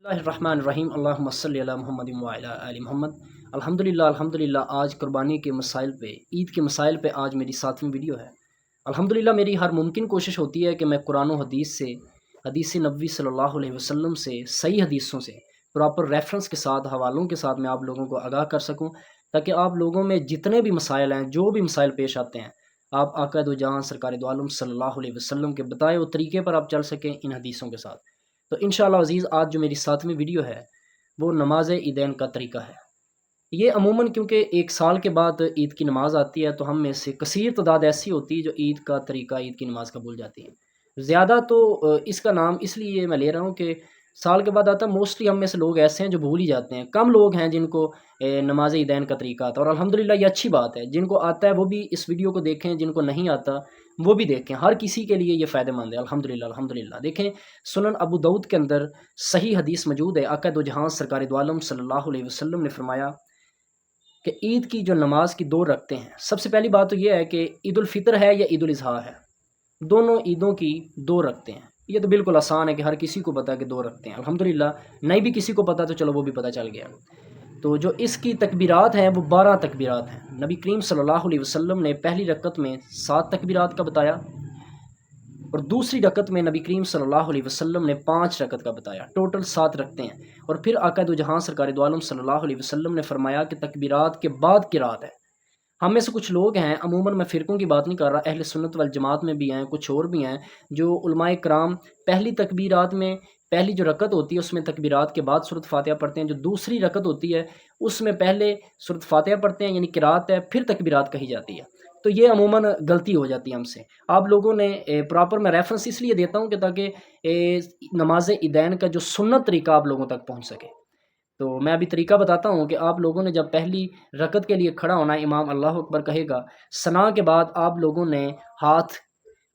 اللہ الرحمن الرحیم اللہم صلی علی محمد وعلی آل محمد۔ الحمدللہ آج قربانی کے مسائل پہ، عید کے مسائل پہ آج میری 7ویں ویڈیو ہے۔ الحمدللہ میری ہر ممکن کوشش ہوتی ہے کہ میں قرآن و حدیث سے، حدیث نبوی صلی اللہ علیہ وسلم سے، صحیح حدیثوں سے پراپر ریفرنس کے ساتھ، حوالوں کے ساتھ میں آپ لوگوں کو آگاہ کر سکوں، تاکہ آپ لوگوں میں جتنے بھی مسائل ہیں، جو بھی مسائل پیش آتے ہیں، آپ آقا دو جہاں سرکار دو عالم صلی اللہ علیہ وسلم کے بتائے ہوئے طریقے پر آپ چل سکیں ان حدیثوں کے ساتھ۔ تو انشاءاللہ عزیز آج جو میری 7ویں ویڈیو ہے وہ نماز عیدین کا طریقہ ہے۔ یہ عموماً کیونکہ ایک سال کے بعد عید کی نماز آتی ہے تو ہم میں سے کثیر تعداد ایسی ہوتی ہے جو عید کا طریقہ، عید کی نماز کا بھول جاتی ہے۔ زیادہ تو اس کا نام اس لیے میں لے رہا ہوں کہ سال کے بعد آتا ہے، موسٹلی ہم میں سے لوگ ایسے ہیں جو بھول ہی جاتے ہیں۔ کم لوگ ہیں جن کو نماز عیدین کا طریقہ آتا ہے، اور الحمدللہ یہ اچھی بات ہے۔ جن کو آتا ہے وہ بھی اس ویڈیو کو دیکھیں، جن کو نہیں آتا وہ بھی دیکھیں، ہر کسی کے لیے یہ فائدہ مند ہے۔ الحمدللہ دیکھیں، سنن ابو داؤد کے اندر صحیح حدیث موجود ہے۔ آقا دو جہاں سرکار دو عالم صلی اللہ علیہ وسلم نے فرمایا کہ عید کی جو نماز کی 2 رکعتیں ہیں، سب سے پہلی بات تو یہ ہے کہ عید الفطر ہے یا عید الاضحیٰ ہے، دونوں عیدوں کی 2 رکعتیں ہیں۔ یہ تو بالکل آسان ہے کہ ہر کسی کو پتہ ہے کہ 2 رکعتیں ہیں۔ الحمدللہ نہیں بھی کسی کو پتہ تو چلو وہ بھی پتہ چل گیا۔ تو جو اس کی تکبیرات ہیں وہ 12 تکبیرات ہیں۔ نبی کریم صلی اللہ علیہ وسلم نے پہلی رکعت میں 7 تکبیرات کا بتایا، اور دوسری رکعت میں نبی کریم صلی اللہ علیہ وسلم نے 5 رکعت کا بتایا، ٹوٹل 7 رکعتیں ہیں۔ اور پھر آقا دو جہاں سرکار دو عالم صلی اللہ علیہ وسلم نے فرمایا کہ تکبیرات کے بعد قرات ہے۔ ہم میں سے کچھ لوگ ہیں، عموماً میں فرقوں کی بات نہیں کر رہا، اہل سنت والجماعت میں بھی ہیں، کچھ اور بھی ہیں، جو علماء کرام پہلی تکبیرات میں، پہلی جو رکعت ہوتی ہے اس میں تکبیرات کے بعد سورۃ فاتحہ پڑھتے ہیں، جو دوسری رکعت ہوتی ہے اس میں پہلے سورۃ فاتحہ پڑھتے ہیں، یعنی قرات ہے، پھر تکبیرات کہی جاتی ہے۔ تو یہ عموماً غلطی ہو جاتی ہے ہم سے۔ آپ لوگوں نے پراپر میں ریفرنس اس لیے دیتا ہوں کہ تاکہ نماز عیدین کا جو سنت طریقہ آپ لوگوں تک پہنچ سکے۔ تو میں ابھی طریقہ بتاتا ہوں کہ آپ لوگوں نے جب پہلی رکعت کے لیے کھڑا ہونا ہے، امام اللہ اکبر کہے گا، ثنا کے بعد آپ لوگوں نے ہاتھ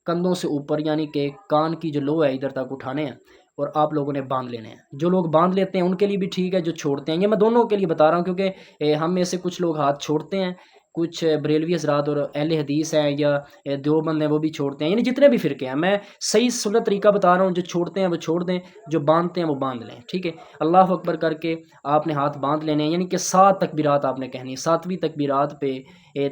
کندھوں سے اوپر، یعنی کہ کان کی جو لو ہے ادھر تک اٹھانے ہیں، اور آپ لوگوں نے باندھ لینے ہیں۔ جو لوگ باندھ لیتے ہیں ان کے لیے بھی ٹھیک ہے، جو چھوڑتے ہیں، یہ میں دونوں کے لیے بتا رہا ہوں کیونکہ ہم میں سے کچھ لوگ ہاتھ چھوڑتے ہیں، کچھ بریلوی حضرات اور اہل حدیث ہیں یا دیوبند ہیں وہ بھی چھوڑتے ہیں، یعنی جتنے بھی فرقے ہیں، میں صحیح سنت طریقہ بتا رہا ہوں۔ جو چھوڑتے ہیں وہ چھوڑ دیں، جو باندھتے ہیں وہ باندھ لیں، ٹھیک ہے۔ اللہ اکبر کر کے آپ نے ہاتھ باندھ لینے ہیں، یعنی کہ 7 تکبیرات آپ نے کہنی ہے۔ 7ویں تکبیرات پہ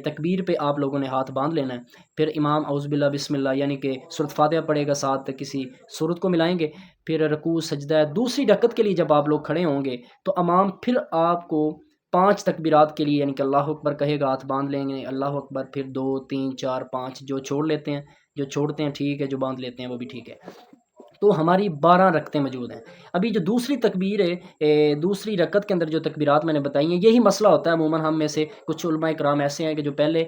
تکبیر پہ آپ لوگوں نے ہاتھ باندھ لینا ہے۔ پھر امام اعوذ باللہ بسم اللہ یعنی کہ سورۃ فاتحہ پڑھے گا، ساتھ کسی سورت کو ملائیں گے، پھر رکوع سجدہ۔ دوسری رکعت کے لیے جب آپ لوگ کھڑے ہوں گے تو امام پھر آپ کو 5 تکبیرات کے لیے، یعنی کہ اللہ اکبر کہے گا، ہاتھ باندھ لیں گے، اللہ اکبر، پھر 2 3 4 5، جو چھوڑ لیتے ہیں، جو چھوڑتے ہیں ٹھیک ہے، جو باندھ لیتے ہیں وہ بھی ٹھیک ہے۔ تو ہماری 12 رکعتیں موجود ہیں۔ ابھی جو دوسری تکبیر ہے، دوسری رکعت کے اندر جو تکبیرات میں نے بتائی ہیں، یہی مسئلہ ہوتا ہے عموماً ہم میں سے کچھ علماء کرام ایسے ہیں کہ جو پہلے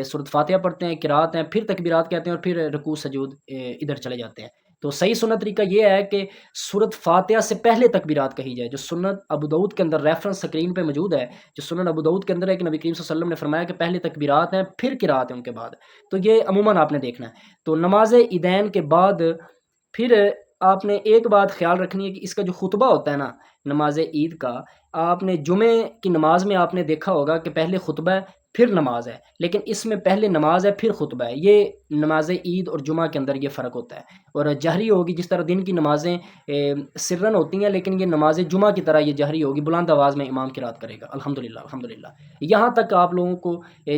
سورۃ فاتحہ پڑھتے ہیں، قرات ہیں، پھر تکبیرات کہتے ہیں، اور پھر رکوع سجود ادھر چلے جاتے ہیں۔ تو صحیح سنت طریقہ یہ ہے کہ سورۃ فاتحہ سے پہلے تکبیرات کہی جائے، جو سنت ابو داؤد کے اندر ریفرنس اسکرین پہ موجود ہے، جو سنن ابو داؤد کے اندر ہے کہ نبی کریم صلی اللہ علیہ وسلم نے فرمایا کہ پہلے تکبیرات ہیں، پھر قرات ہیں ان کے بعد۔ تو یہ عموماً آپ نے دیکھنا ہے۔ تو نماز عیدین کے بعد پھر آپ نے ایک بات خیال رکھنی ہے کہ اس کا جو خطبہ ہوتا ہے نا نماز عید کا، آپ نے جمعے کی نماز میں آپ نے دیکھا ہوگا کہ پہلے خطبہ ہے پھر نماز ہے، لیکن اس میں پہلے نماز ہے پھر خطبہ ہے۔ یہ نماز عید اور جمعہ کے اندر یہ فرق ہوتا ہے، اور جہری ہوگی جس طرح دن کی نمازیں سرن ہوتی ہیں، لیکن یہ نماز جمعہ کی طرح یہ جہری ہوگی، بلند آواز میں امام قرات کرے گا۔ الحمدللہ یہاں تک آپ لوگوں کو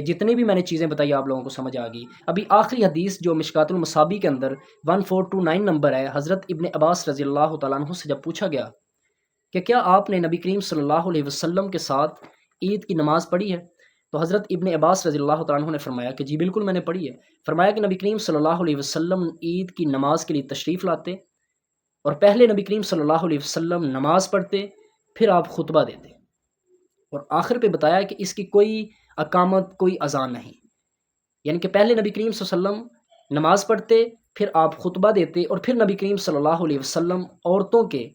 جتنی بھی میں نے چیزیں بتائی آپ لوگوں کو سمجھ آ گئی۔ ابھی آخری حدیث جو مشکات المصابیح کے اندر 1429 نمبر ہے، حضرت ابن عباس رضی اللہ تعالیٰ عنہ سے جب پوچھا گیا کہ کیا آپ نے نبی کریم صلی اللہ علیہ وسلم کے ساتھ عید کی نماز پڑھی ہے، تو حضرت ابن عباس رضی اللہ تعالیٰ عنہ نے فرمایا کہ جی بالکل میں نے پڑھی ہے۔ فرمایا کہ نبی کریم صلی اللہ علیہ وسلم عید کی نماز کے لیے تشریف لاتے، اور پہلے نبی کریم صلی اللہ علیہ وسلم نماز پڑھتے، پھر آپ خطبہ دیتے، اور آخر پہ بتایا کہ اس کی کوئی اقامت، کوئی اذان نہیں، یعنی کہ پہلے نبی کریم صلی اللہ علیہ وسلم نماز پڑھتے، پھر آپ خطبہ دیتے، اور پھر نبی کریم صلی اللہ علیہ وسلم عورتوں کے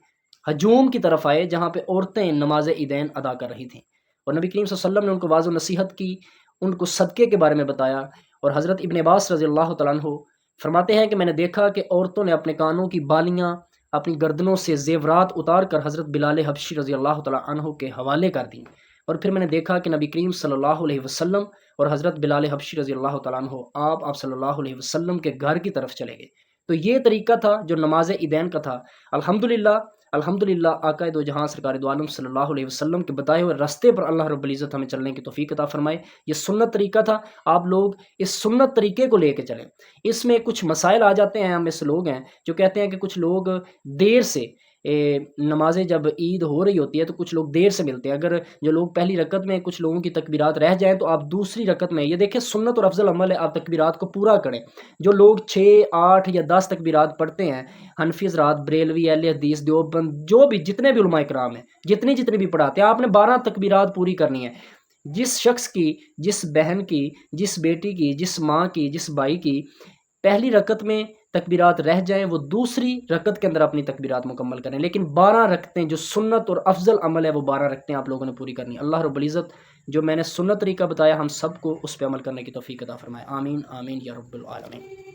ہجوم کی طرف آئے جہاں پہ عورتیں نماز عیدین ادا کر رہی تھیں، اور نبی کریم صلی اللہ علیہ وسلم نے ان کو واضح نصیحت کی، ان کو صدقے کے بارے میں بتایا۔ اور حضرت ابن عباس رضی اللہ تعالیٰ عنہ فرماتے ہیں کہ میں نے دیکھا کہ عورتوں نے اپنے کانوں کی بالیاں، اپنی گردنوں سے زیورات اتار کر حضرت بلال حبشی رضی اللہ تعالیٰ عنہ کے حوالے کر دیں، اور پھر میں نے دیکھا کہ نبی کریم صلی اللہ علیہ وسلم اور حضرت بلال حبشی رضی اللہ تعالیٰ عنہ آپ صلی اللہ علیہ وسلم کے گھر کی طرف چلے گئے۔ تو یہ طریقہ تھا جو نماز عیدین کا تھا۔ الحمدللہ الحمدللہ آقا دو جہاں سرکار دو عالم صلی اللہ علیہ وسلم کے بتائے ہوئے راستے پر اللہ رب العزت ہمیں چلنے کی توفیق عطا فرمائے۔ یہ سنت طریقہ تھا، آپ لوگ اس سنت طریقے کو لے کے چلیں۔ اس میں کچھ مسائل آ جاتے ہیں، ہم ایسے لوگ ہیں جو کہتے ہیں کہ کچھ لوگ دیر سے نمازیں جب عید ہو رہی ہوتی ہے تو کچھ لوگ دیر سے ملتے ہیں، اگر جو لوگ پہلی رکعت میں کچھ لوگوں کی تکبیرات رہ جائیں تو آپ دوسری رکعت میں، یہ دیکھیں سنت اور افضل عمل ہے، آپ تکبیرات کو پورا کریں۔ جو لوگ 6 8 یا 10 تکبیرات پڑھتے ہیں، حنفی حضرات، بریلوی، اہل حدیث، دیوبند، جو بھی جتنے بھی علماء کرام ہیں، جتنی بھی پڑھاتے ہیں، آپ نے 12 تکبیرات پوری کرنی ہے۔ جس شخص کی، جس بہن کی، جس بیٹی کی، جس ماں کی، جس بھائی کی پہلی رکعت میں تکبیرات رہ جائیں، وہ دوسری رکعت کے اندر اپنی تکبیرات مکمل کریں، لیکن 12 رکعتیں جو سنت اور افضل عمل ہے وہ 12 رکعتیں آپ لوگوں نے پوری کرنی۔ اللہ رب العزت جو میں نے سنت طریقہ بتایا ہم سب کو اس پہ عمل کرنے کی توفیق عطا فرمائے، آمین آمین یا رب العالمین۔